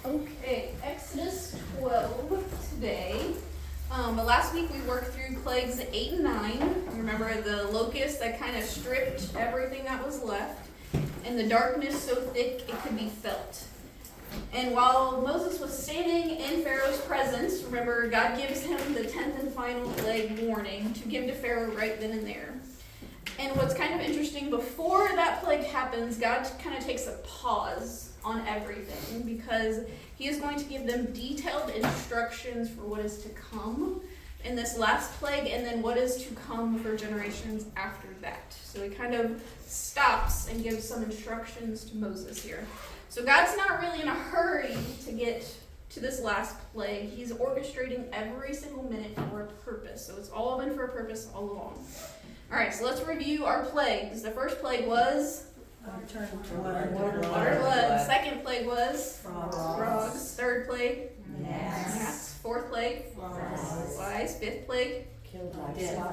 Okay, Exodus 12 today. But last week we worked through plagues 8 and 9. Remember the locust that kind of stripped everything that was left, and the darkness so thick it could be felt. And while Moses was standing in Pharaoh's presence, remember God gives him the 10th and final plague warning to give to Pharaoh right then and there. And what's kind of interesting, before that plague happens, God kind of takes a pause on everything because he is going to give them detailed instructions for what is to come in this last plague and then what is to come for generations after that. So he kind of stops and gives some instructions to Moses here. So God's not really in a hurry to get to this last plague. He's orchestrating every single minute for a purpose. So it's all been for a purpose all along. All right, so let's review our plagues. The first plague was water, blood. Second plague was frogs. Third plague, gnats. Fourth plague, flies. Fifth plague, death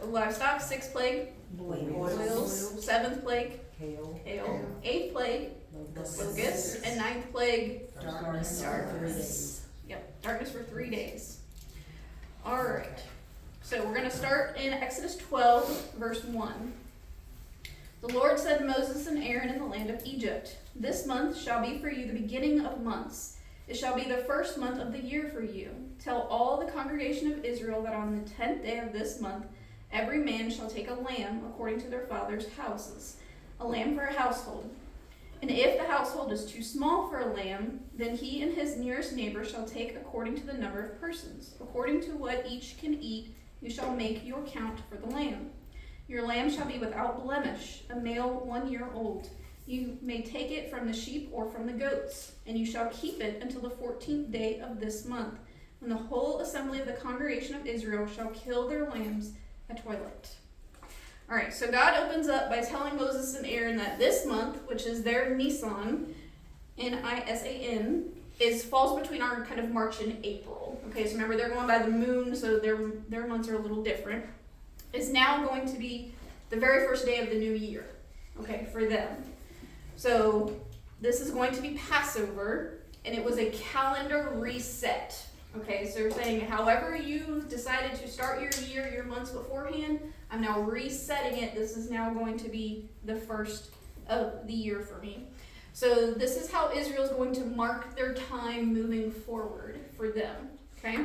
of livestock. Sixth plague, boils. Seventh plague, hail. Eighth plague, locusts. And ninth plague, darkness. Yep, darkness for 3 days. All right. So we're going to start in Exodus 12, verse 1. The Lord said to Moses and Aaron in the land of Egypt, "This month shall be for you the beginning of months. It shall be the first month of the year for you. Tell all the congregation of Israel that on the 10th day of this month, every man shall take a lamb according to their father's houses, a lamb for a household. And if the household is too small for a lamb, then he and his nearest neighbor shall take according to the number of persons. According to what each can eat, you shall make your count for the lamb. Your lamb shall be without blemish, a male 1 year old. You may take it from the sheep or from the goats, and you shall keep it until the 14th day of this month, when the whole assembly of the congregation of Israel shall kill their lambs at twilight." All right, so God opens up by telling Moses and Aaron that this month, which is their Nisan, Nisan, falls between our kind of March and April. Okay, so remember they're going by the moon, so their months are a little different. Is now going to be the very first day of the new year, okay, for them. So this is going to be Passover, and it was a calendar reset. Okay, so they're saying however you decided to start your year, your months beforehand, I'm now resetting it. This is now going to be the first of the year for me. So this is how Israel is going to mark their time moving forward for them, okay?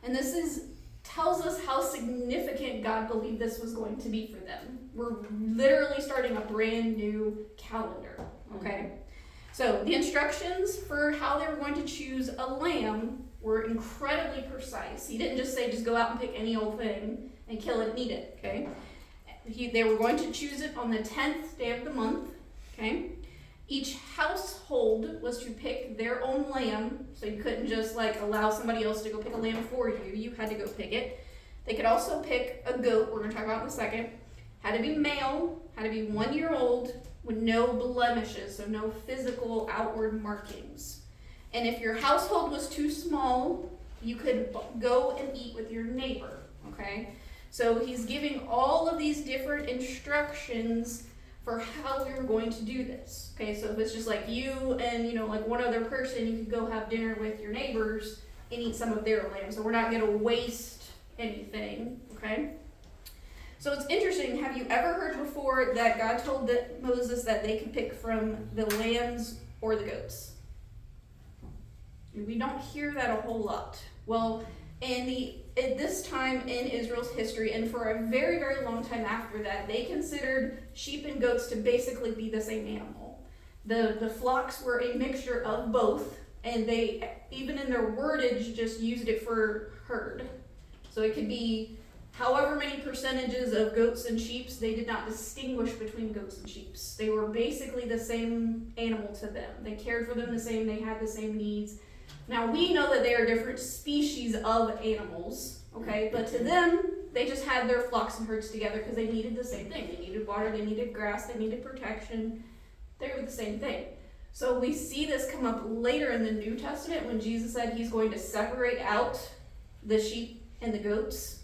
And this tells us how significant God believed this was going to be for them. We're literally starting a brand new calendar, okay? So the instructions for how they were going to choose a lamb were incredibly precise. He didn't just say, just go out and pick any old thing and kill it and eat it, okay? They were going to choose it on the 10th day of the month, okay? Each household was to pick their own lamb, so you couldn't just allow somebody else to go pick a lamb for you. You had to go pick it. They could also pick a goat, we're going to talk about in a second. Had to be male, had to be 1 year old with no blemishes, so no physical outward markings. And if your household was too small, you could go and eat with your neighbor, okay? So he's giving all of these different instructions for how we were going to do this. Okay, so if it's just you and one other person, you could go have dinner with your neighbors and eat some of their lamb. So we're not going to waste anything, okay? So it's interesting, have you ever heard before that God told Moses that they could pick from the lambs or the goats? We don't hear that a whole lot. Well, at this time in Israel's history, and for a very, very long time after that, they considered sheep and goats to basically be the same animal. The flocks were a mixture of both, and they, even in their wordage, just used it for herd. So it could be however many percentages of goats and sheep. They did not distinguish between goats and sheep. They were basically the same animal to them. They cared for them the same, they had the same needs. Now, we know that they are different species of animals, okay? But to them, they just had their flocks and herds together because they needed the same thing. They needed water, they needed grass, they needed protection. They were the same thing. So we see this come up later in the New Testament when Jesus said he's going to separate out the sheep and the goats.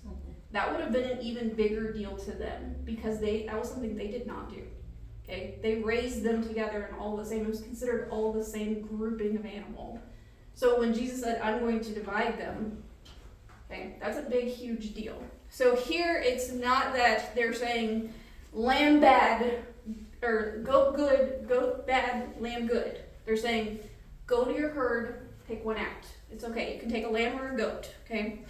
That would have been an even bigger deal to them because that was something they did not do. Okay, they raised them together and all the same. It was considered all the same grouping of animal. So when Jesus said, I'm going to divide them, okay, that's a big, huge deal. So here it's not that they're saying lamb bad, or goat good, goat bad, lamb good. They're saying go to your herd, pick one out. It's okay, you can take a lamb or a goat, okay?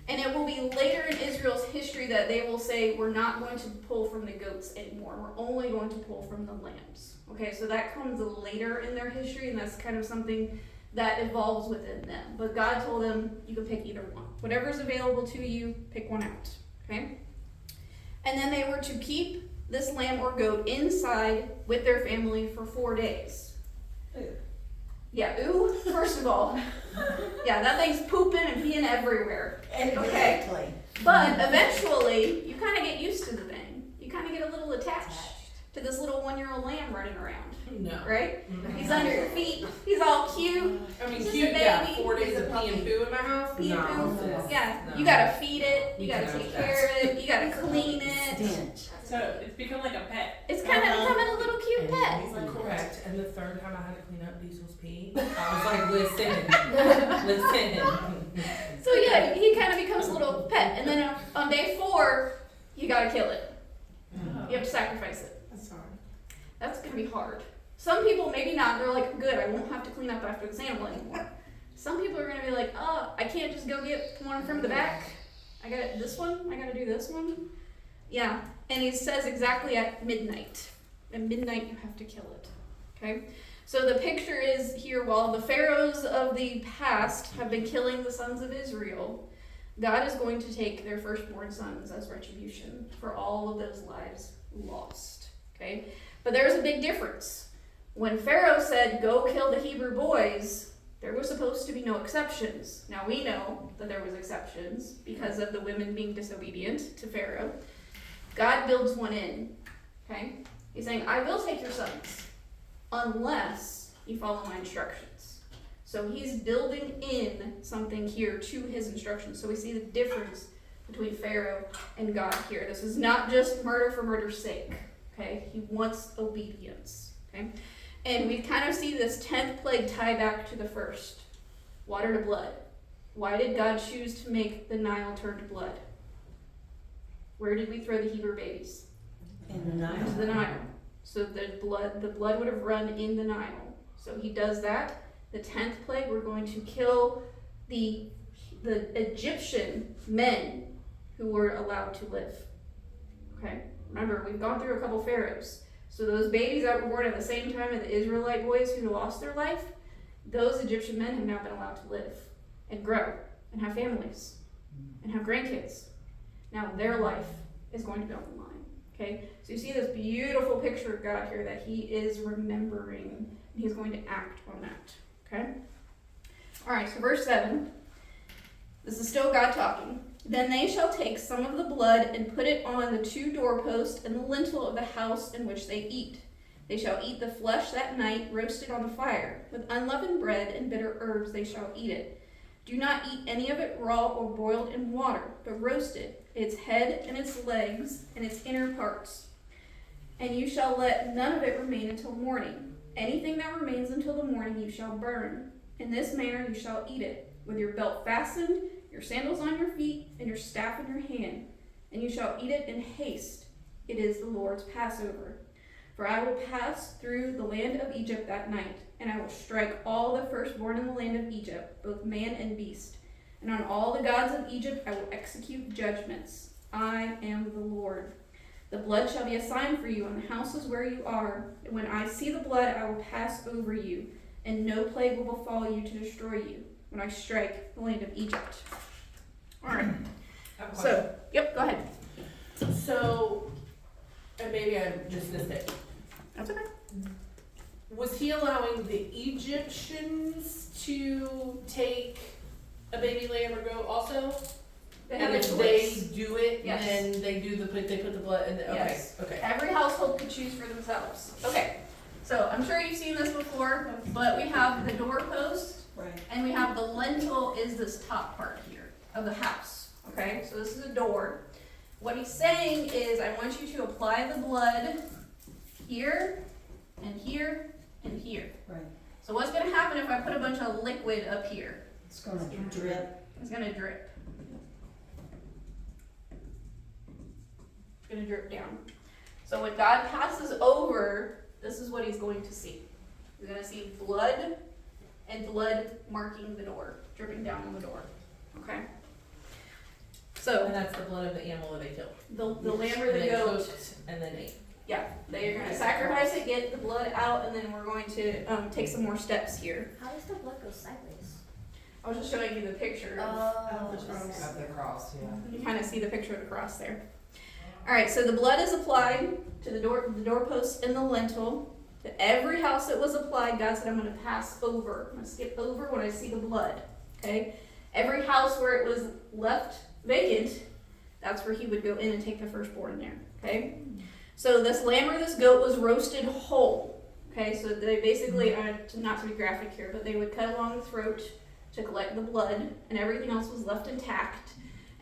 And it will be later in Israel's history that they will say, we're not going to pull from the goats anymore. We're only going to pull from the lambs. Okay, so that comes later in their history, and that's kind of something that evolves within them. But God told them, you can pick either one. Whatever's available to you, pick one out. Okay? And then they were to keep this lamb or goat inside with their family for 4 days. Ew. Yeah, ooh, first of all. Yeah, that thing's pooping and peeing everywhere. Exactly. But eventually, you kind of get used to the thing. You kind of get a little attached to this little 1-year-old lamb running around. No. Right? Mm-hmm. He's under your feet. He's all cute. I mean, He's just cute, a yeah. baby. 4 days of pee and poo in my house? Pee and No, poo. sis. Yeah, No. you gotta feed it. You gotta No, take that's- care of it. You gotta clean it. Stench. So it's become like a pet. It's kind of becoming a little cute pet. Correct. And the third time I had to clean up Diesel's pee, I was like, listen. So yeah, he kind of becomes a little pet. And then on day 4, you gotta kill it. You have to sacrifice it. That's fine. That's gonna be hard. Some people, maybe not. They're like, good, I won't have to clean up after this animal anymore. Some people are gonna be like, oh, I can't just go get one from the back. I got this one. I gotta do this one. Yeah, and he says exactly at midnight. At midnight, you have to kill it. Okay? So the picture is here, while the pharaohs of the past have been killing the sons of Israel, God is going to take their firstborn sons as retribution for all of those lives lost. Okay? But there's a big difference. When Pharaoh said, go kill the Hebrew boys, there was supposed to be no exceptions. Now we know that there was exceptions because of the women being disobedient to Pharaoh. God builds one in. Okay? He's saying, I will take your sons unless you follow my instructions. So he's building in something here to his instructions. So we see the difference between Pharaoh and God here. This is not just murder for murder's sake. Okay? He wants obedience. Okay? And we kind of see this 10th plague tie back to the first. Water to blood. Why did God choose to make the Nile turn to blood? Where did we throw the Hebrew babies? In the Nile. Into the Nile. So the blood would have run in the Nile. So he does that. The 10th plague, we're going to kill the Egyptian men who were allowed to live. Okay? Remember, we've gone through a couple pharaohs. So those babies that were born at the same time as the Israelite boys who lost their life, those Egyptian men have now been allowed to live and grow and have families and have grandkids. Now their life is going to be on the line. Okay? So you see this beautiful picture of God here that he is remembering, and he's going to act on that. Okay? Alright, so verse 7. This is still God talking. Then they shall take some of the blood and put it on the 2 doorposts and the lintel of the house in which they eat. They shall eat the flesh that night, roasted on the fire. With unleavened bread and bitter herbs they shall eat it. Do not eat any of it raw or boiled in water, but roast it, its head and its legs and its inner parts. And you shall let none of it remain until morning. Anything that remains until the morning you shall burn. In this manner you shall eat it, with your belt fastened, your sandals on your feet, and your staff in your hand. And you shall eat it in haste. It is the Lord's Passover. For I will pass through the land of Egypt that night, and I will strike all the firstborn in the land of Egypt, both man and beast. And on all the gods of Egypt I will execute judgments. I am the Lord. The blood shall be a sign for you on the houses where you are. And when I see the blood, I will pass over you, and no plague will befall you to destroy you when I strike the land of Egypt. All right. So, yep, go ahead. So, and maybe I just missed it. That's okay. Was he allowing the Egyptians to take a baby lamb or goat also? They have And a if choice. they do it, Yes. then they put the blood in the, okay, Yes. okay. Every household could choose for themselves. Okay. So I'm sure you've seen this before, but we have the doorpost Right. and we have the lintel is this top part here of the house. Okay, so this is a door. What he's saying is, I want you to apply the blood here, and here, and here. Right. So what's gonna happen if I put a bunch of liquid up here? It's gonna drip. It's gonna drip. It's gonna drip down. So when God passes over, this is what he's going to see. He's gonna see blood and blood marking the door, dripping down on the door. Okay? And So that's the blood of the animal that they killed. the lamb or the And they goat, cooked and then ate. yeah, they're gonna sacrifice it, get the blood out, and then we're going to take some more steps here. How does the blood go sideways? I was just showing you the picture of Oh, Of the cross, yeah. you kind of see the picture of the cross there. All right, so the blood is applied to the doorpost and the lintel. To every house that was applied, God said, I'm going to pass over. I'm going to skip over when I see the blood. Okay? Every house where it was left vacant, that's where he would go in and take the firstborn there. Okay? So this lamb or this goat was roasted whole. Okay? So they basically, not to be graphic here, but they would cut along the throat to collect the blood, and everything else was left intact.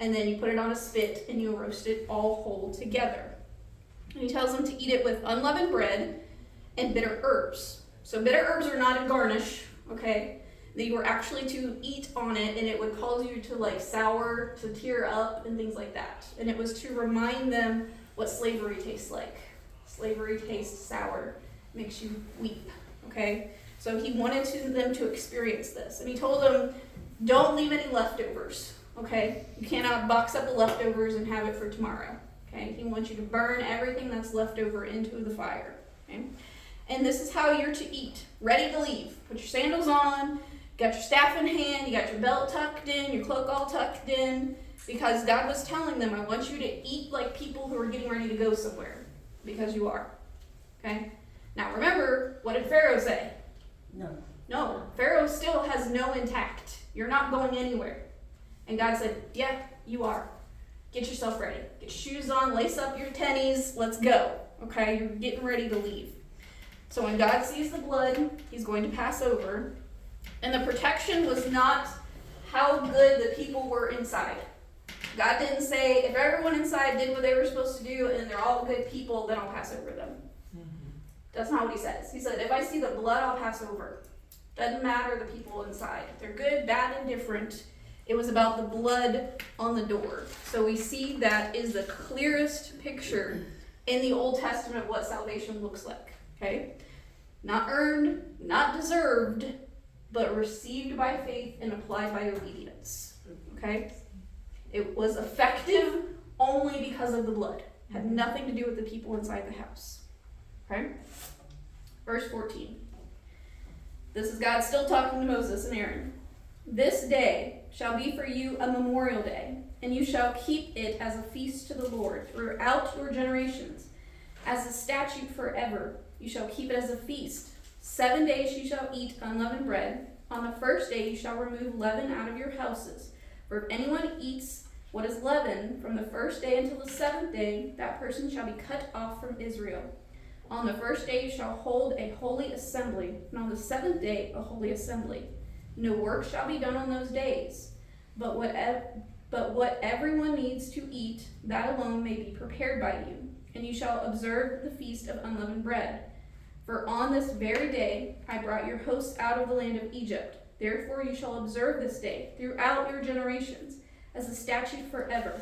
And then you put it on a spit and you roast it all whole together. And he tells them to eat it with unleavened bread and bitter herbs. So bitter herbs are not a garnish, okay? They were actually to eat on it, and it would cause you to like sour, to tear up, and things like that. And it was to remind them what slavery tastes like. Slavery tastes sour, makes you weep, okay? So he wanted them to experience this. And he told them, don't leave any leftovers, okay? You cannot box up the leftovers and have it for tomorrow, okay? He wants you to burn everything that's left over into the fire, okay? And this is how you're to eat. Ready to leave. Put your sandals on, got your staff in hand, you got your belt tucked in, your cloak all tucked in, because God was telling them, I want you to eat like people who are getting ready to go somewhere, because you are, okay? Now remember, what did Pharaoh say? No, Pharaoh still has no intact. You're not going anywhere. And God said, yeah, you are. Get yourself ready. Get your shoes on, lace up your tennies, let's go. Okay, you're getting ready to leave. So when God sees the blood, he's going to pass over. And the protection was not how good the people were inside. God didn't say, if everyone inside did what they were supposed to do and they're all good people, then I'll pass over them. That's not what he says. He said, if I see the blood, I'll pass over. Doesn't matter the people inside. If they're good, bad, and different. It was about the blood on the door. So we see that is the clearest picture in the Old Testament of what salvation looks like. Okay? Not earned, not deserved, but received by faith and applied by obedience. Okay? It was effective only because of the blood. It had nothing to do with the people inside the house. Okay? Verse 14. This is God still talking to Moses and Aaron. This day shall be for you a memorial day, and you shall keep it as a feast to the Lord throughout your generations, as a statute forever. You shall keep it as a feast. 7 days you shall eat unleavened bread. On the first day you shall remove leaven out of your houses. For if anyone eats what is leavened from the first day until the 7th day, that person shall be cut off from Israel. On the first day you shall hold a holy assembly, and on the 7th day a holy assembly. No work shall be done on those days, but what everyone needs to eat, that alone may be prepared by you. And you shall observe the feast of unleavened bread. For on this very day I brought your hosts out of the land of Egypt. Therefore you shall observe this day throughout your generations, as a statute forever.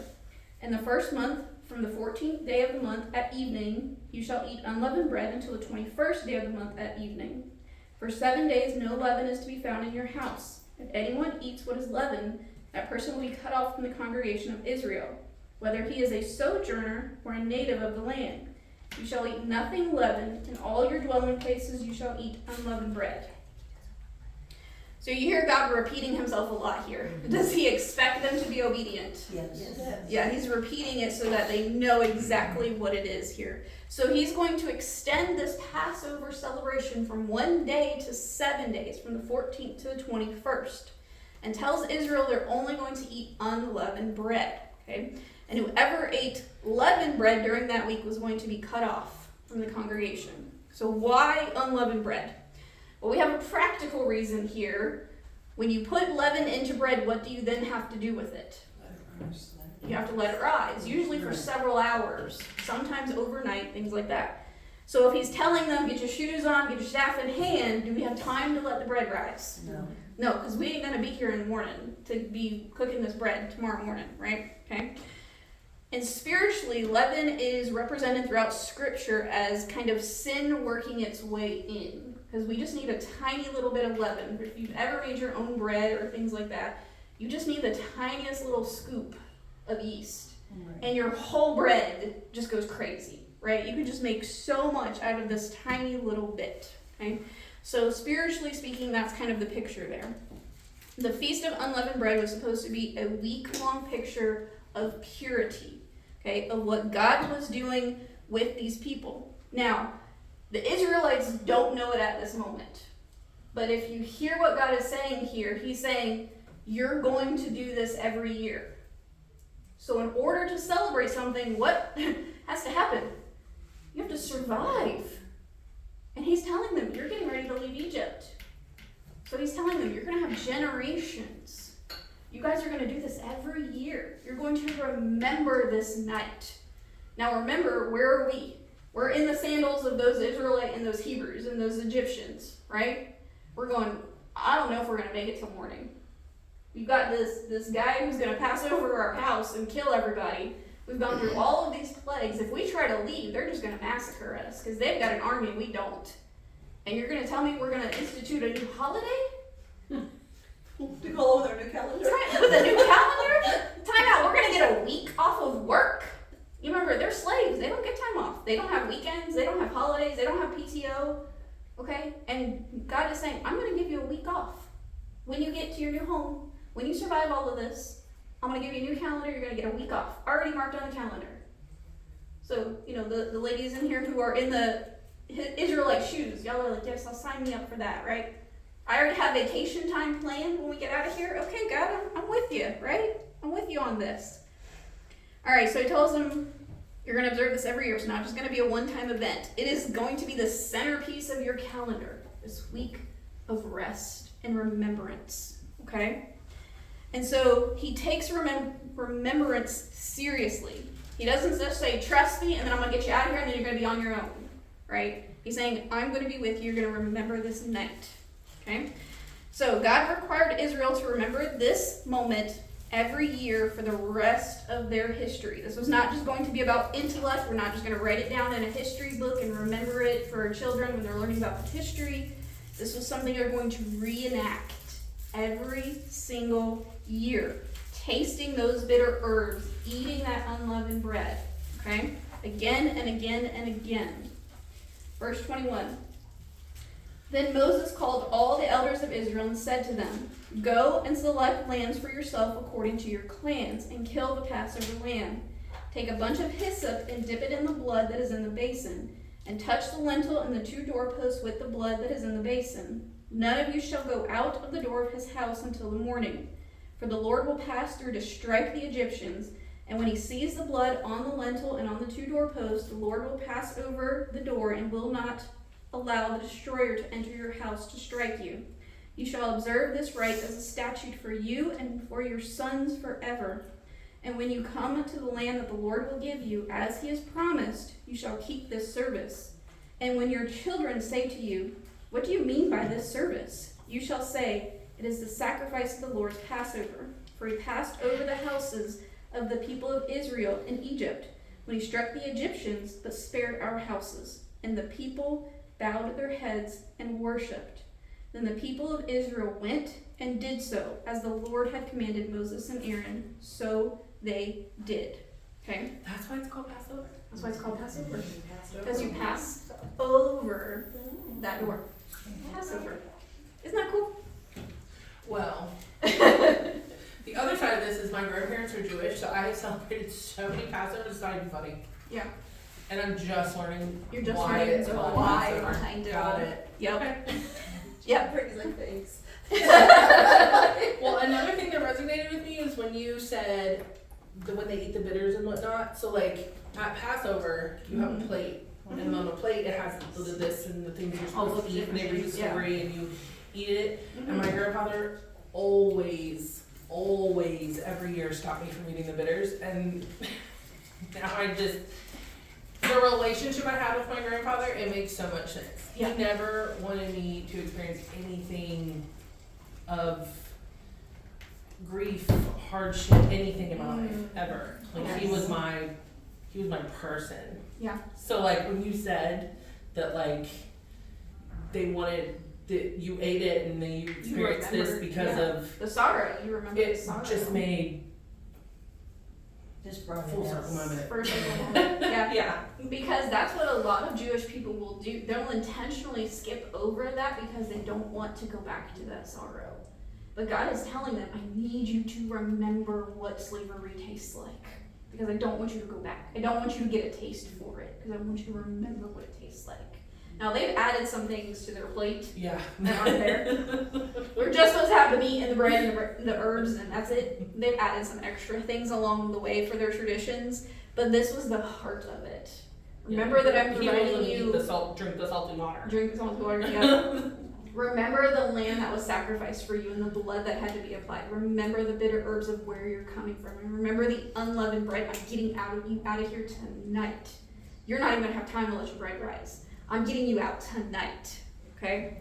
In the first month, from the 14th day of the month at evening, you shall eat unleavened bread until the 21st day of the month at evening. For 7 days no leaven is to be found in your house. If anyone eats what is leavened, that person will be cut off from the congregation of Israel, whether he is a sojourner or a native of the land. You shall eat nothing leavened. In all your dwelling places you shall eat unleavened bread. So you hear God repeating himself a lot here. Does he expect them to be obedient? Yes. Yeah, he's repeating it so that they know exactly what it is here. So he's going to extend this Passover celebration from 1 day to 7 days, from the 14th to the 21st, and tells Israel they're only going to eat unleavened bread. Okay? And whoever ate leavened bread during that week was going to be cut off from the congregation. So why unleavened bread? Well, we have a practical reason here. When you put leaven into bread, what do you then have to do with it? You have to let it rise, usually for several hours, sometimes overnight, things like that. So if he's telling them, get your shoes on, get your staff in hand, do we have time to let the bread rise? No. No, because we ain't gonna be here in the morning to be cooking this bread tomorrow morning, right? Okay. And spiritually, leaven is represented throughout Scripture as kind of sin working its way in. Because we just need a tiny little bit of leaven. If you've ever made your own bread or things like that, you just need the tiniest little scoop of yeast. And your whole bread just goes crazy, right? You can just make so much out of this tiny little bit, okay? So spiritually speaking, that's kind of the picture there. The Feast of Unleavened Bread was supposed to be a week-long picture of purity, okay, of what God was doing with these people. Now, the Israelites don't know it at this moment. But if you hear what God is saying here, he's saying, you're going to do this every year. So in order to celebrate something, what has to happen? You have to survive. And he's telling them, you're getting ready to leave Egypt. So he's telling them, you're going to have generations. You guys are going to do this every year. You're going to remember this night. Now remember, where are we? We're in the sandals of those Israelite and those Hebrews and those Egyptians, right? We're going, I don't know if we're going to make it till morning. We've got this guy who's going to pass over our house and kill everybody. We've gone through all of these plagues. If we try to leave, they're just going to massacre us because they've got an army and we don't. And you're going to tell me we're going to institute a new holiday? To go over their new calendar. Right, with a new calendar? Time out. We're going to get a week off of work? You remember, they're slaves. They don't get time off. They don't have weekends. They don't have holidays. They don't have PTO. Okay? And God is saying, I'm going to give you a week off. When you get to your new home, when you survive all of this, I'm going to give you a new calendar. You're going to get a week off. Already marked on the calendar. So, you know, the ladies in here who are in the Israelite shoes, y'all are like, yes, I'll sign me up for that, right? I already have vacation time planned when we get out of here. Okay, God, I'm with you, right? I'm with you on this. All right, so he tells them, you're going to observe this every year. It's not just going to be a one-time event. It is going to be the centerpiece of your calendar, this week of rest and remembrance, okay? And so he takes remembrance seriously. He doesn't just say, trust me, and then I'm going to get you out of here, and then you're going to be on your own, right? He's saying, I'm going to be with you. You're going to remember this night, okay? So God required Israel to remember this moment every year for the rest of their history. This was not just going to be about intellect. We're not just going to write it down in a history book and remember it for our children when they're learning about the history. This was something they're going to reenact every single year. Tasting those bitter herbs, eating that unleavened bread. Okay? Again and again and again. Verse 21. Then Moses called all the elders of Israel and said to them, go and select lambs for yourself according to your clans, and kill the Passover lamb. Take a bunch of hyssop and dip it in the blood that is in the basin, and touch the lintel and the 2 doorposts with the blood that is in the basin. None of you shall go out of the door of his house until the morning, for the Lord will pass through to strike the Egyptians, and when he sees the blood on the lintel and on the 2 doorposts, the Lord will pass over the door and will not allow the destroyer to enter your house to strike you. You shall observe this rite as a statute for you and for your sons forever. And when you come to the land that the Lord will give you, as he has promised, you shall keep this service. And when your children say to you, what do you mean by this service? You shall say, it is the sacrifice of the Lord's Passover. For he passed over the houses of the people of Israel in Egypt when he struck the Egyptians, but spared our houses. And the people bowed their heads and worshipped. Then the people of Israel went and did so, as the Lord had commanded Moses and Aaron, so they did. Okay? That's why it's called Passover. That's why it's called Passover. Because you pass over that door. Passover. Isn't that cool? Well, the other side of this is my grandparents are Jewish, so I have celebrated so many Passovers, it's not even funny. Yeah. And I'm just learning You're just why learning it's the called why Passover. behind it. Got it. Yep. Yep. Pretty like thanks. Well, another thing that resonated with me is when you said when they eat the bitters and whatnot. So like at Passover, you have a plate, and on the plate it has the this and the things you're supposed to eat, and they read the story and you eat it. And my grandfather always every year stopped me from eating the bitters, and now I just the relationship I had with my grandfather, it makes so much sense. Yeah. He never wanted me to experience anything of grief, hardship, anything in my life, ever. Like, he was my person. Yeah. So, like, when you said that, like, they wanted that you ate it and then you experienced this remember, because yeah. of The sorrow, you remember the it, sorrow. just made Just brought full it circle moment. First of all, yeah. Yeah. Because that's what a lot of Jewish people will do. They'll intentionally skip over that because they don't want to go back to that sorrow. But God is telling them, I need you to remember what slavery tastes like. Because I don't want you to go back. I don't want you to get a taste for it. Because I want you to remember what it tastes like. Now, they've added some things to their plate Yeah. that aren't there. We're just supposed to have the meat and the bread and the herbs, and that's it. They've added some extra things along the way for their traditions, but this was the heart of it. Remember that I'm He providing wasn't you drink the salty water. drink the salty water. Yeah. Remember the lamb that was sacrificed for you and the blood that had to be applied. Remember the bitter herbs of where you're coming from. And remember the unleavened bread. I'm getting you out of here tonight. You're not even gonna have time to let your bread rise. I'm getting you out tonight, okay?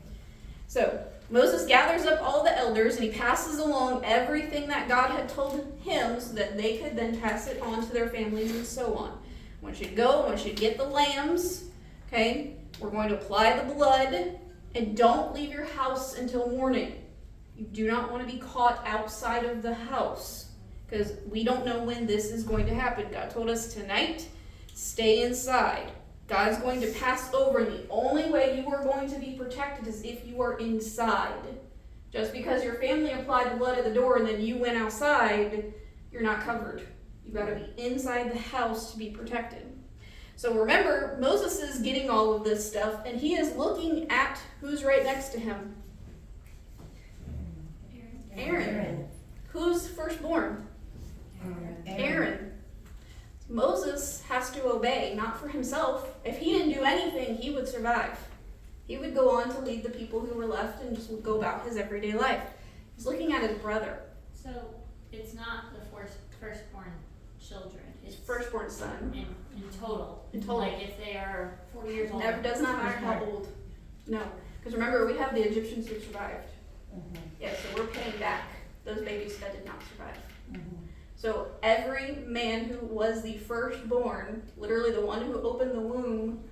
So Moses gathers up all the elders and he passes along everything that God had told him so that they could then pass it on to their families and so on. I want you to go, I want you to get the lambs, okay? We're going to apply the blood and don't leave your house until morning. You do not want to be caught outside of the house because we don't know when this is going to happen. God told us tonight, stay inside. God's going to pass over, and the only way you are going to be protected is if you are inside. Just because your family applied the blood at the door and then you went outside, you're not covered. You got to be inside the house to be protected. So remember, Moses is getting all of this stuff, and he is looking at who's right next to him. Aaron. Who's firstborn? Aaron. Moses has to obey, not for himself. If he didn't do anything, he would survive. He would go on to lead the people who were left and just would go about his everyday life. He's looking at his brother. So it's not the firstborn children. It's Firstborn son. in total. In total. Like if they are 40 years old. Never does not matter how old. No. Because remember, we have the Egyptians who survived. Yeah, so we're paying back those babies that did not survive. So every man who was the firstborn, literally the one who opened the womb,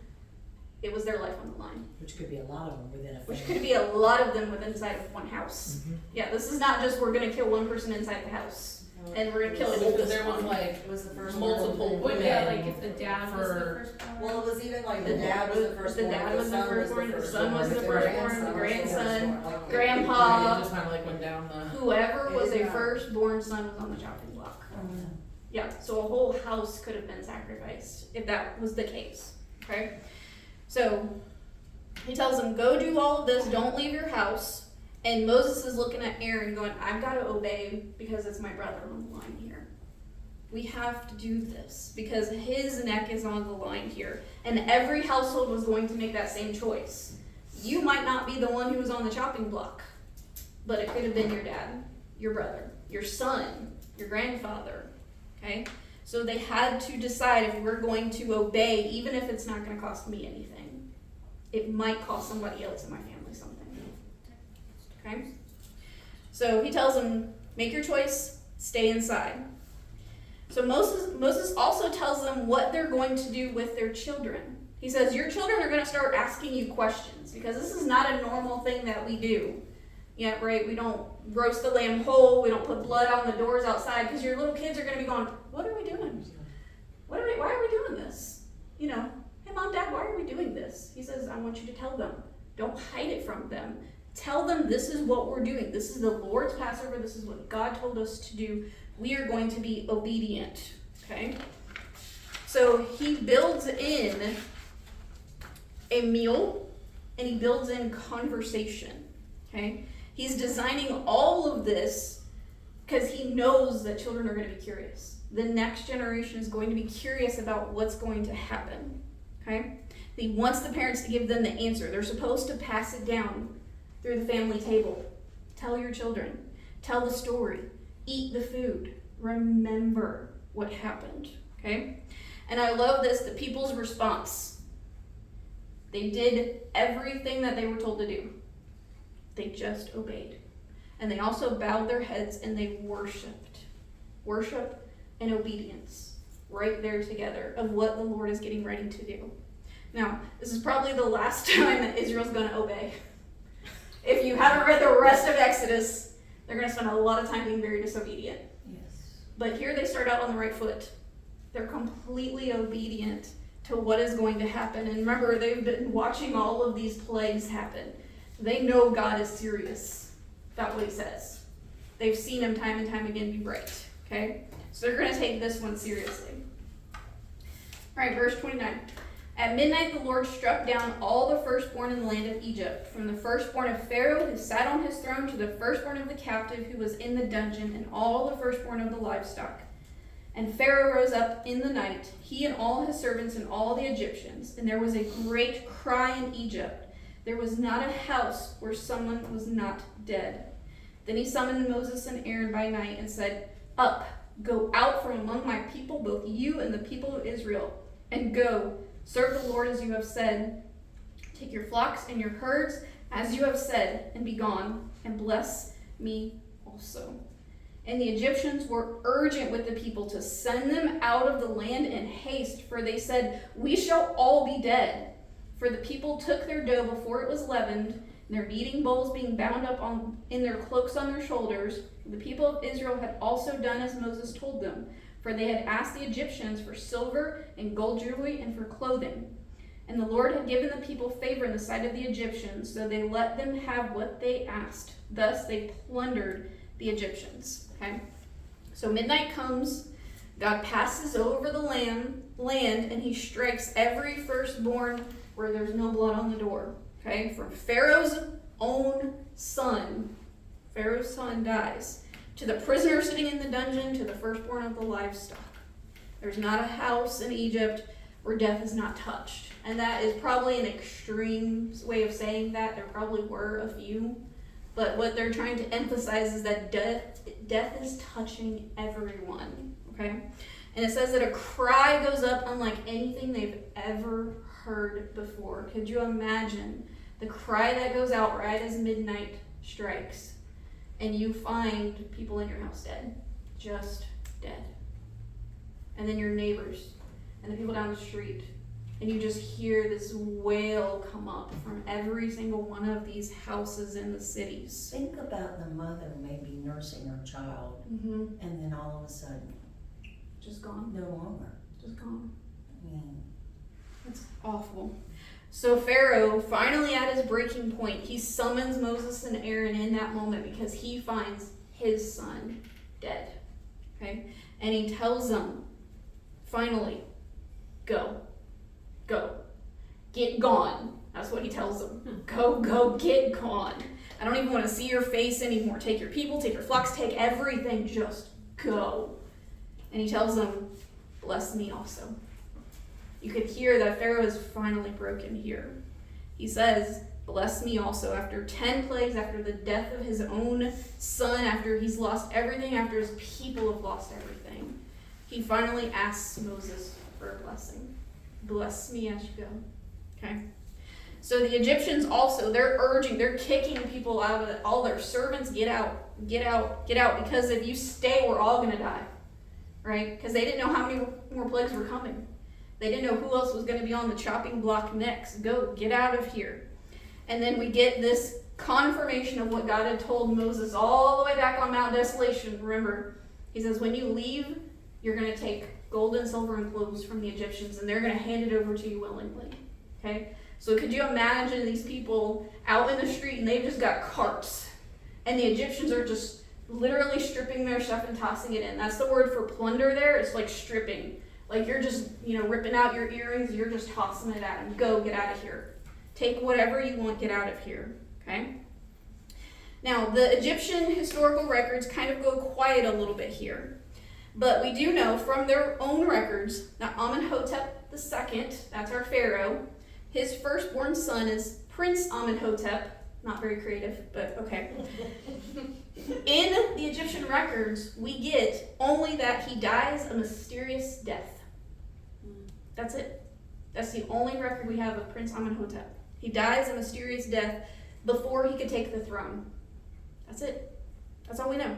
it was their life on the line. Which could be a lot of them within a family. Which could be a lot of them within inside of one house. Yeah, this is not just we're going to kill one person inside the house and we're going to kill the Because oldest there was one. like It was the first multiple one. women. Yeah, like if the dad was the for- firstborn. Well, it was even like the dad was the firstborn, dad was the son firstborn, the son was the firstborn, the grandson, firstborn. Like, It grandpa, just kind of like went down the. whoever was a Yeah. firstborn son was on the chopping block. Yeah, so a whole house could have been sacrificed if that was the case, okay? So he tells them, go do all of this, don't leave your house. And Moses is looking at Aaron going, I've got to obey because it's my brother on the line here. We have to do this because his neck is on the line here. And every household was going to make that same choice. You might not be the one who was on the chopping block, but it could have been your dad, your brother, your son, your grandfather. Okay, so they had to decide if we're going to obey, even if it's not going to cost me anything. It might cost somebody else in my family something. Okay, so he tells them, make your choice, stay inside. So Moses also tells them what they're going to do with their children. He says, your children are going to start asking you questions because this is not a normal thing that we do. Yeah, right, we don't roast the lamb whole, we don't put blood on the doors outside, because your little kids are going to be going, what are we doing? Why are we doing this? You know, hey mom, dad, why are we doing this? He says, I want you to tell them. Don't hide it from them. Tell them this is what we're doing. This is the Lord's Passover. This is what God told us to do. We are going to be obedient, okay? So he builds in a meal, and he builds in conversation, okay? He's designing all of this because he knows that children are going to be curious. The next generation is going to be curious about what's going to happen. Okay? He wants the parents to give them the answer. They're supposed to pass it down through the family table. Tell your children. Tell the story. Eat the food. Remember what happened. Okay? And I love this, the people's response. They did everything that they were told to do. They just obeyed. And they also bowed their heads and they worshiped. Worship and obedience right there together of what the Lord is getting ready to do. Now, this is probably the last time that Israel's going to obey. If you haven't read the rest of Exodus, they're going to spend a lot of time being very disobedient. Yes. But here they start out on the right foot. They're completely obedient to what is going to happen. And remember, they've been watching all of these plagues happen. They know God is serious about what he says. They've seen him time and time again be right. Okay? So they're going to take this one seriously. All right, verse 29. At midnight the Lord struck down all the firstborn in the land of Egypt, from the firstborn of Pharaoh who sat on his throne to the firstborn of the captive who was in the dungeon, and all the firstborn of the livestock. And Pharaoh rose up in the night, he and all his servants and all the Egyptians, and there was a great cry in Egypt. There was not a house where someone was not dead. Then he summoned Moses and Aaron by night and said, Up, go out from among my people, both you and the people of Israel, and go. Serve the Lord as you have said. Take your flocks and your herds as you have said, and be gone, and bless me also. And the Egyptians were urgent with the people to send them out of the land in haste, for they said, We shall all be dead. For the people took their dough before it was leavened, and their kneading bowls being bound up in their cloaks on their shoulders. The people of Israel had also done as Moses told them, for they had asked the Egyptians for silver and gold jewelry and for clothing. And the Lord had given the people favor in the sight of the Egyptians, so they let them have what they asked. Thus they plundered the Egyptians. Okay? So midnight comes, God passes over the land, and he strikes every firstborn where there's no blood on the door. Okay? From Pharaoh's own son. Pharaoh's son dies. To the prisoner sitting in the dungeon, to the firstborn of the livestock. There's not a house in Egypt where death is not touched. And that is probably an extreme way of saying that. There probably were a few. But what they're trying to emphasize is that death is touching everyone. Okay? And it says that a cry goes up unlike anything they've ever heard before. Could you imagine the cry that goes out right as midnight strikes? And you find people in your house dead. Just dead. And then your neighbors and the people down the street. And you just hear this wail come up from every single one of these houses in the cities. Think about the mother maybe nursing her child, Mm-hmm. and then all of a sudden, Just gone. no longer. Just gone. I mean, It's awful. So Pharaoh, finally at his breaking point, he summons Moses and Aaron in that moment because he finds his son dead. Okay? And he tells them, finally, go. Get gone. That's what he tells them. Go, get gone. I don't even want to see your face anymore. Take your people, take your flocks, take everything. Just go. And he tells them, bless me also. You could hear that Pharaoh is finally broken here. He says, bless me also. After 10 plagues, after the death of his own son, after he's lost everything, after his people have lost everything, he finally asks Moses for a blessing. Bless me as you go. Okay? So the Egyptians also, they're kicking people out of it. All their servants, get out, because if you stay, we're all going to die. Right? Because they didn't know how many more plagues were coming. They didn't know who else was going to be on the chopping block next. Go, get out of here. And then we get this confirmation of what God had told Moses all the way back on Mount Desolation. Remember, he says, when you leave, you're going to take gold and silver and clothes from the Egyptians, and they're going to hand it over to you willingly. Okay? So could you imagine these people out in the street, and they've just got carts, and the Egyptians are just literally stripping their stuff and tossing it in. That's the word for plunder there. It's like stripping. Like you're just, ripping out your earrings, you're just tossing it at them. Go, get out of here. Take whatever you want, get out of here. Okay? Now, the Egyptian historical records kind of go quiet a little bit here. But we do know from their own records that Amenhotep II, that's our pharaoh, his firstborn son is Prince Amenhotep. Not very creative, but okay. In the Egyptian records, we get only that he dies a mysterious death. That's it. That's the only record we have of Prince Amenhotep. He dies a mysterious death before he could take the throne. That's it. That's all we know.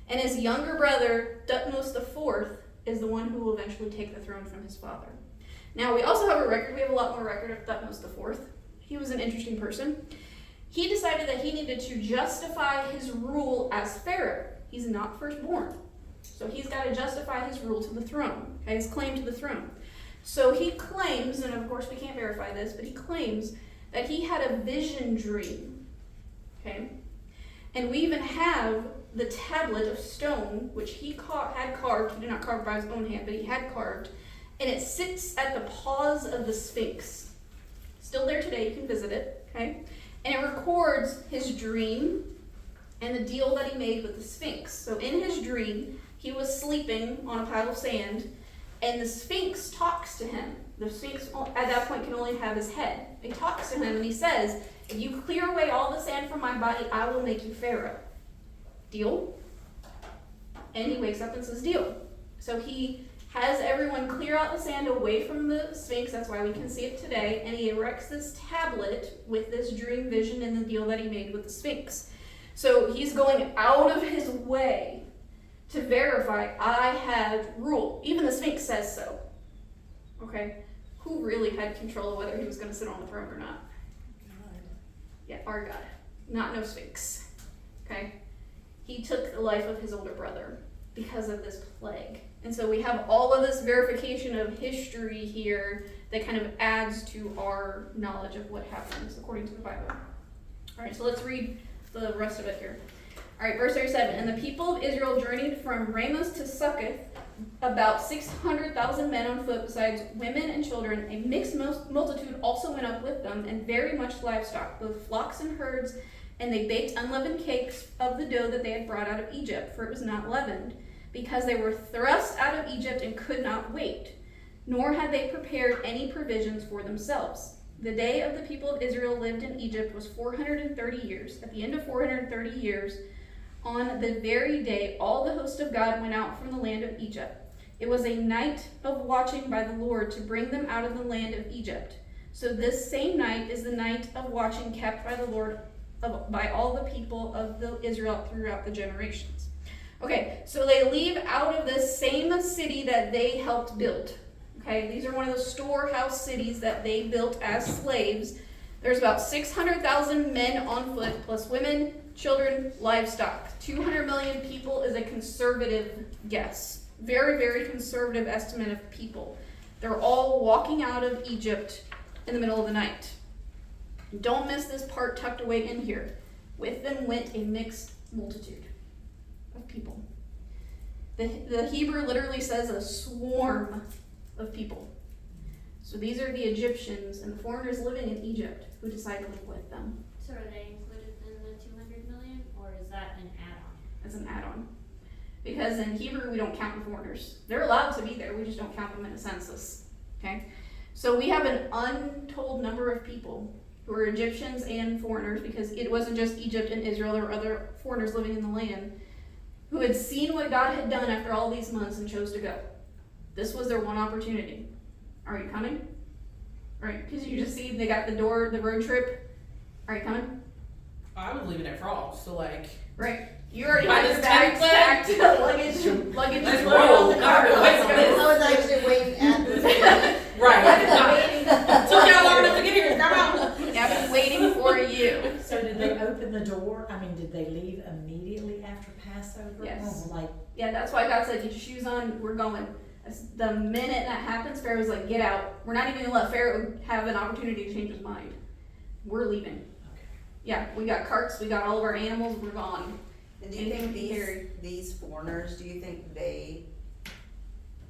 And his younger brother, Thutmose IV, is the one who will eventually take the throne from his father. Now, we also have a record. We have a lot more record of Thutmose IV. He was an interesting person. He decided that he needed to justify his rule as pharaoh. He's not firstborn. So he's got to justify his rule to the throne, okay, his claim to the throne. So he claims, and of course we can't verify this, but he claims that he had a vision dream, okay? And we even have the tablet of stone, which he had carved. He did not carve by his own hand, but he had carved. And it sits at the paws of the Sphinx. Still there today, you can visit it, okay? And it records his dream and the deal that he made with the Sphinx. So in his dream, he was sleeping on a pile of sand, and the Sphinx talks to him. The Sphinx at that point can only have his head. He talks to him and he says, if you clear away all the sand from my body, I will make you pharaoh. Deal? And he wakes up and says, deal. So he has everyone clear out the sand away from the Sphinx. That's why we can see it today. And he erects this tablet with this dream vision and the deal that he made with the Sphinx. So he's going out of his way to verify I had rule. Even the Sphinx says so. Okay? Who really had control of whether he was going to sit on the throne or not? Yeah, our God. Not no Sphinx. Okay? He took the life of his older brother because of this plague. And so we have all of this verification of history here that kind of adds to our knowledge of what happens according to the Bible. All right, so let's read the rest of it here. All right, verse 37. And the people of Israel journeyed from Ramoth to Succoth, about 600,000 men on foot, besides women and children. A mixed multitude also went up with them, and very much livestock, both flocks and herds. And they baked unleavened cakes of the dough that they had brought out of Egypt, for it was not leavened, because they were thrust out of Egypt and could not wait, nor had they prepared any provisions for themselves. The day of the people of Israel lived in Egypt was 430 years. At the end of 430 years, on the very day, all the host of God went out from the land of Egypt. It was a night of watching by the Lord to bring them out of the land of Egypt. So this same night is the night of watching kept by the Lord by all the people of Israel throughout the generations. Okay, so they leave out of this same city that they helped build. Okay, these are one of the storehouse cities that they built as slaves. There's about 600,000 men on foot, plus women, children, livestock. 200 million people is a conservative guess. Very, very conservative estimate of people. They're all walking out of Egypt in the middle of the night. Don't miss this part tucked away in here. With them went a mixed multitude of people. The Hebrew literally says a swarm of people. So these are the Egyptians and the foreigners living in Egypt who decide to live with them. So are they included in the 200 million, or is that an add-on? As an add-on. Because in Hebrew we don't count the foreigners. They're allowed to be there, we just don't count them in a census. Okay? So we have an untold number of people who are Egyptians and foreigners, because it wasn't just Egypt and Israel, there were other foreigners living in the land who had seen what God had done after all these months and chose to go. This was their one opportunity. Are you coming? All right, because you just see they got the road trip. Are you coming? I was leaving at Frogs, so like. Right. You already By had your this bags template? packed, luggage Let's is roll. loaded on the car. Let's go. I was actually waiting at this. Right. Took y'all long enough to get here. Come on. Yeah, I've been waiting for you. So did they open the door? I mean, did they leave immediately after Passover? Yes. Like, Yeah, that's why God said, get your shoes on, we're going. The minute that happens, Pharaoh's like, get out. We're not even going to let Pharaoh have an opportunity to change his mind. We're leaving. okay. Yeah, we got carts, we got all of our animals, we're gone. And do you Anything think scary. these foreigners, do you think they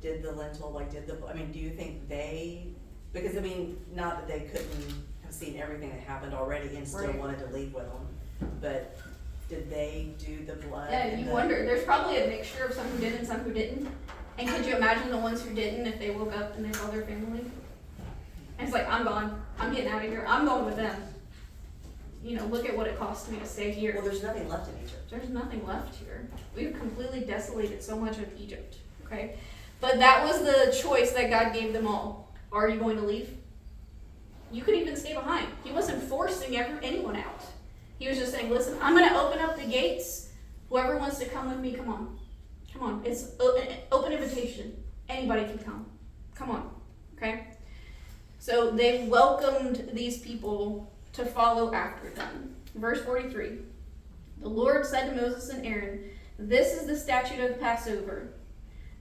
did the lentil, do you think they, because not that they couldn't have seen everything that happened already and still Right. wanted to leave with them, but did they do the blood? Yeah, and you the- wonder. There's probably a mixture of some who did and some who didn't. And could you imagine the ones who didn't if they woke up and they saw their family? And it's like, I'm gone. I'm getting out of here. I'm going with them. You know, look at what it cost me to stay Well, here. there's nothing left in Egypt. There's nothing left here. We've completely desolated so much of Egypt, okay? But that was the choice that God gave them all. Are you going to leave? You could even stay behind. He wasn't forcing anyone out. He was just saying, listen, I'm going to open up the gates. Whoever wants to come with me, come on. Come on. It's an open invitation. Anybody can come. Come on. Okay? So they welcomed these people to follow after them. Verse 43. The Lord said to Moses and Aaron, this is the statute of the Passover.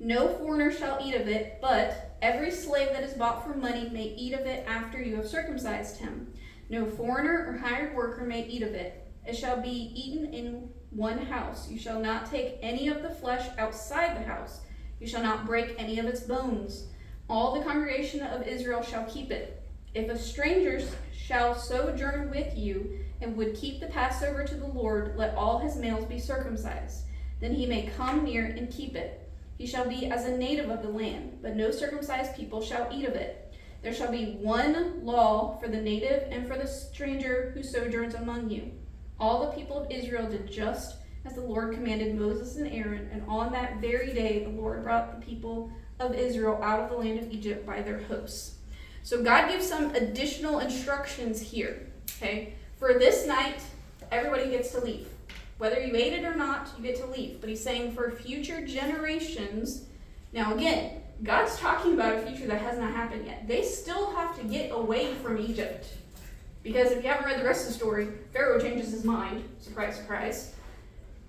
No foreigner shall eat of it, but every slave that is bought for money may eat of it after you have circumcised him. No foreigner or hired worker may eat of it. It shall be eaten in one house. You shall not take any of the flesh outside the house. You shall not break any of its bones. All the congregation of Israel shall keep it. If a stranger shall sojourn with you and would keep the Passover to the Lord, let all his males be circumcised. Then he may come near and keep it. He shall be as a native of the land, but no circumcised people shall eat of it. There shall be one law for the native and for the stranger who sojourns among you. All the people of Israel did just as the Lord commanded Moses and Aaron, and on that very day the Lord brought the people of Israel out of the land of Egypt by their hosts. So God gives some additional instructions here, okay? For this night, everybody gets to leave. Whether you ate it or not, you get to leave. But he's saying for future generations, now again, God's talking about a future that has not happened yet. They still have to get away from Egypt. Because if you haven't read the rest of the story, Pharaoh changes his mind. Surprise, surprise.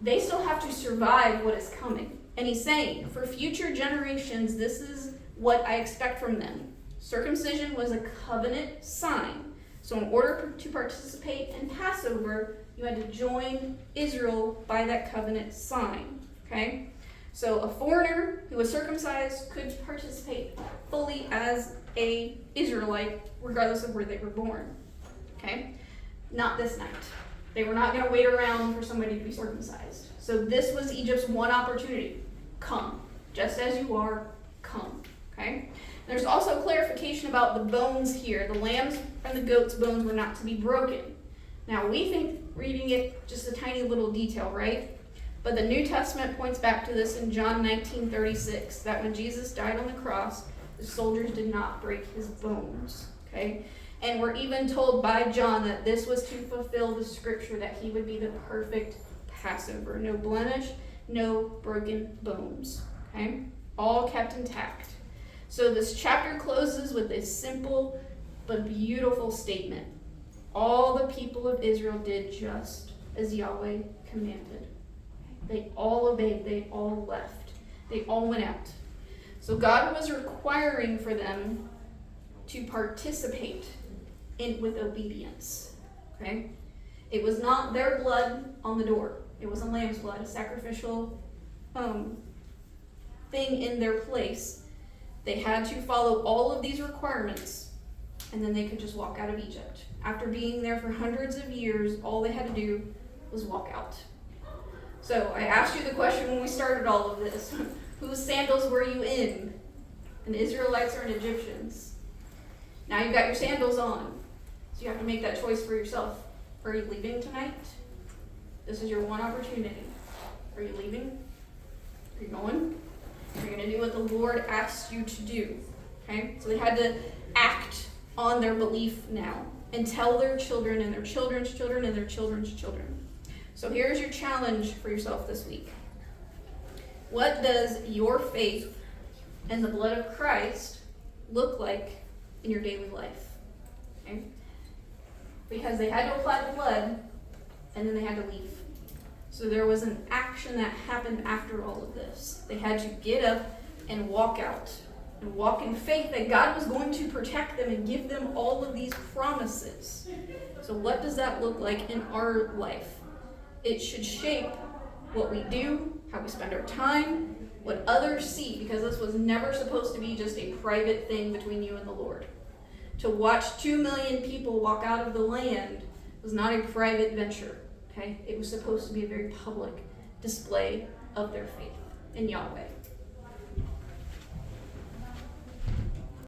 They still have to survive what is coming. And he's saying, for future generations, this is what I expect from them. Circumcision was a covenant sign. So in order to participate in Passover, you had to join Israel by that covenant sign. Okay? So a foreigner who was circumcised could participate fully as a Israelite, regardless of where they were born. Okay? Not this night. They were not going to wait around for somebody to be circumcised. So this was Egypt's one opportunity. Come. Just as you are, come. Okay? There's also clarification about the bones here. The lamb's and the goat's bones were not to be broken. Now, we think reading it just a tiny little detail, right? But the New Testament points back to this in John 19:36, that when Jesus died on the cross, the soldiers did not break his bones. Okay? And we're even told by John that this was to fulfill the scripture that he would be the perfect Passover. No blemish, no broken bones. Okay? All kept intact. So this chapter closes with this simple but beautiful statement. All the people of Israel did just as Yahweh commanded. They all obeyed. They all left. They all went out. So God was requiring for them to participate with obedience. Okay? It was not their blood on the door. It was a lamb's blood, a sacrificial thing in their place. They had to follow all of these requirements, and then they could just walk out of Egypt. After being there for hundreds of years, all they had to do was walk out. So I asked you the question when we started all of this. Whose sandals were you in? An Israelites or an Egyptians? Now you've got your sandals on. So you have to make that choice for yourself. Are you leaving tonight? This is your one opportunity. Are you leaving? Are you going? You're going to do what the Lord asks you to do. Okay? So they had to act on their belief now and tell their children and their children's children and their children's children. So here's your challenge for yourself this week. What does your faith and the blood of Christ look like in your daily life? Okay? Because they had to apply the blood and then they had to leave. So there was an action that happened after all of this. They had to get up and walk out and walk in faith that God was going to protect them and give them all of these promises. So what does that look like in our life? It should shape what we do, how we spend our time, what others see, because this was never supposed to be just a private thing between you and the Lord. To watch 2 million people walk out of the land was not a private venture. Okay? It was supposed to be a very public display of their faith in Yahweh.